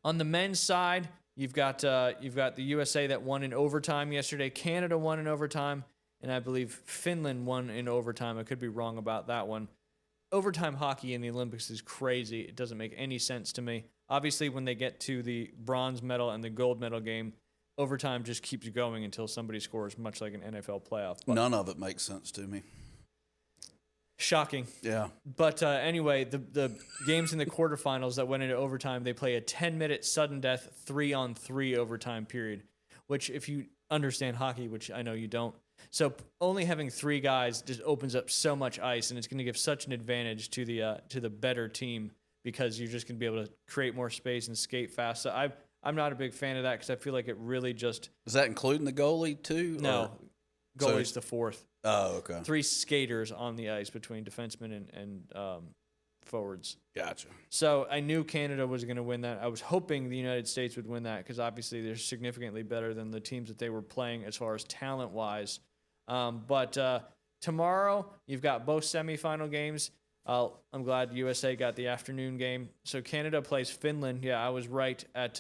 On the men's side, you've got the USA that won in overtime yesterday. Canada won in overtime. And I believe Finland won in overtime. I could be wrong about that one. Overtime hockey in the Olympics is crazy. It doesn't make any sense to me. Obviously, when they get to the bronze medal and the gold medal game, overtime just keeps going until somebody scores, much like an NFL playoff. But none of it makes sense to me. Shocking. Yeah. But anyway, the games in the quarterfinals that went into overtime, they play a 10-minute sudden death 3-on-3 overtime period, which if you understand hockey, which I know you don't, so only having 3 guys just opens up so much ice, and it's going to give such an advantage to the better team because you're just going to be able to create more space and skate fast. So I'm not a big fan of that because I feel like it really just is that including the goalie too? No, goalie's the 4th. Oh, okay. 3 skaters on the ice between defensemen and forwards. Gotcha. So I knew Canada was going to win that. I was hoping the United States would win that because obviously they're significantly better than the teams that they were playing as far as talent-wise. But tomorrow you've got both semifinal games. I'm glad USA got the afternoon game. So Canada plays Finland. Yeah, I was right at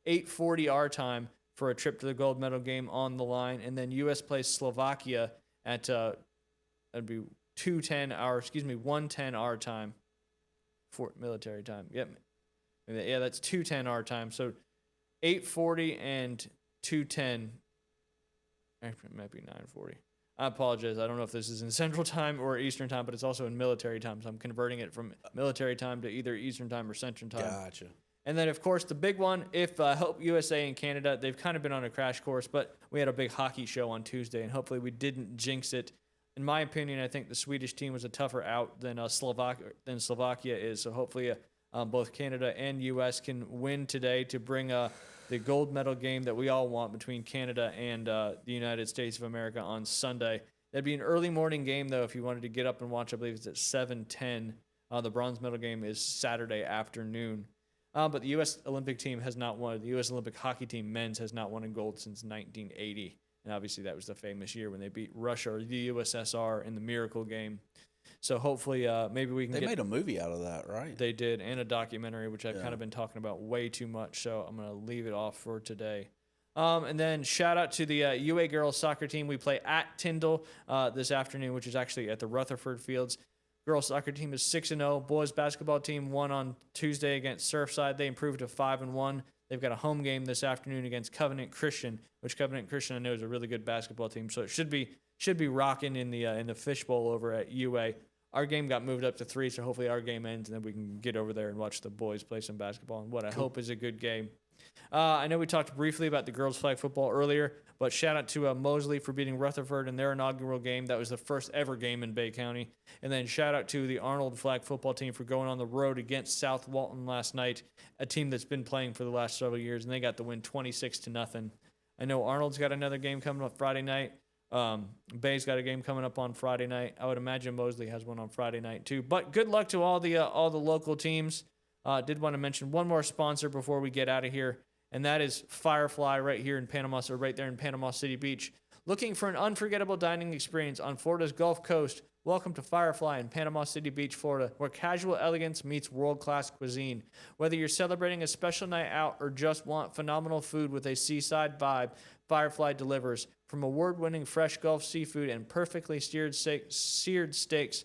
8:40 our time for a trip to the gold medal game on the line. And then US plays Slovakia at that'd be 1:10 our time. For military time. Yep. Yeah, that's 2:10 our time. So 8:40 and 2:10. It might be 9:40. I apologize. I don't know if this is in Central Time or Eastern Time, but it's also in military time. So I'm converting it from military time to either Eastern Time or Central Time. Gotcha. And then, of course, the big one, if help USA and Canada, they've kind of been on a crash course, but we had a big hockey show on Tuesday, and hopefully we didn't jinx it. In my opinion, I think the Swedish team was a tougher out than Slovakia is. So hopefully both Canada and U.S. can win today to bring the gold medal game that we all want between Canada and the United States of America on Sunday. That'd be an early morning game, though, if you wanted to get up and watch. I believe it's at 7:10. The bronze medal game is Saturday afternoon. But the U.S. Olympic team has not won. The U.S. Olympic hockey team men's has not won in gold since 1980. And obviously that was the famous year when they beat Russia or the USSR in the Miracle Game. So hopefully maybe we can They made a movie out of that, right? They did, and a documentary, which I've kind of been talking about way too much. So I'm going to leave it off for today. And then shout out to the UA girls soccer team. We play at Tyndall this afternoon, which is actually at the Rutherford Fields. Girls soccer team is 6-0. Boys basketball team won on Tuesday against Surfside. They improved to 5-1. They've got a home game this afternoon against Covenant Christian, which Covenant Christian I know is a really good basketball team. So it should be rocking in the fishbowl over at UA. Our game got moved up to 3, so hopefully our game ends and then we can get over there and watch the boys play some basketball and what I hope is a good game. I know we talked briefly about the girls flag football earlier, but shout out to Mosley for beating Rutherford in their inaugural game. That was the first ever game in Bay County. And then shout out to the Arnold flag football team for going on the road against South Walton last night, a team that's been playing for the last several years, and they got the win 26-0. I know Arnold's got another game coming up Friday night. Bay's got a game coming up on Friday night. I would imagine Mosley has one on Friday night too. But good luck to all the local teams. Did want to mention one more sponsor before we get out of here, and that is Firefly right here in Panama, or right there in Panama City Beach. Looking for an unforgettable dining experience on Florida's Gulf Coast? Welcome to Firefly in Panama City Beach, Florida, where casual elegance meets world-class cuisine. Whether you're celebrating a special night out or just want phenomenal food with a seaside vibe, Firefly delivers. From award-winning fresh Gulf seafood and perfectly seared steaks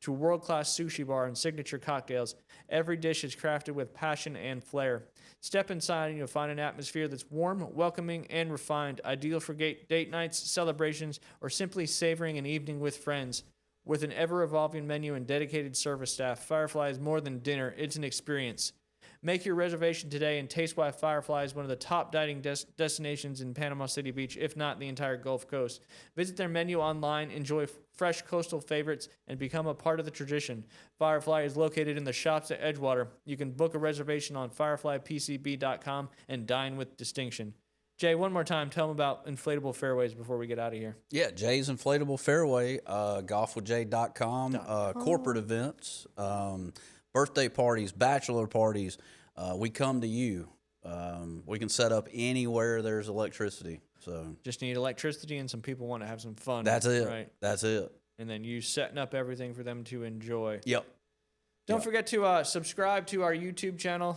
to world-class sushi bar and signature cocktails, every dish is crafted with passion and flair. Step inside and you'll find an atmosphere that's warm, welcoming, and refined, ideal for date nights, celebrations, or simply savoring an evening with friends. With an ever-evolving menu and dedicated service staff, Firefly is more than dinner, it's an experience. Make your reservation today and taste why Firefly is one of the top dining destinations in Panama City Beach, if not the entire Gulf Coast. Visit their menu online, enjoy fresh coastal favorites, and become a part of the tradition. Firefly is located in the shops at Edgewater. You can book a reservation on fireflypcb.com and dine with distinction. Jay, one more time, tell them about Inflatable Fairways before we get out of here. Yeah, Jay's Inflatable Fairway, golfwithjay.com, corporate events, birthday parties, bachelor parties. We come to you. We can set up anywhere there's electricity. So just need electricity and some people want to have some fun. That's it. Right? That's it. And then you setting up everything for them to enjoy. Yep. Don't forget to subscribe to our YouTube channel.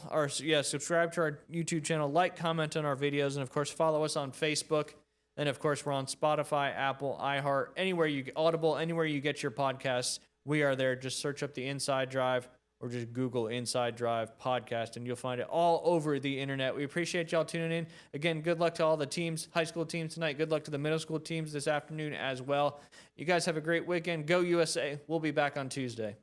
Subscribe to our YouTube channel. Like, comment on our videos, and of course follow us on Facebook. And of course we're on Spotify, Apple, iHeart, Audible, anywhere you get your podcasts. We are there. Just search up the Inside Drive or just Google Inside Drive podcast, and you'll find it all over the internet. We appreciate y'all tuning in. Again, good luck to all the teams, high school teams tonight. Good luck to the middle school teams this afternoon as well. You guys have a great weekend. Go USA. We'll be back on Tuesday.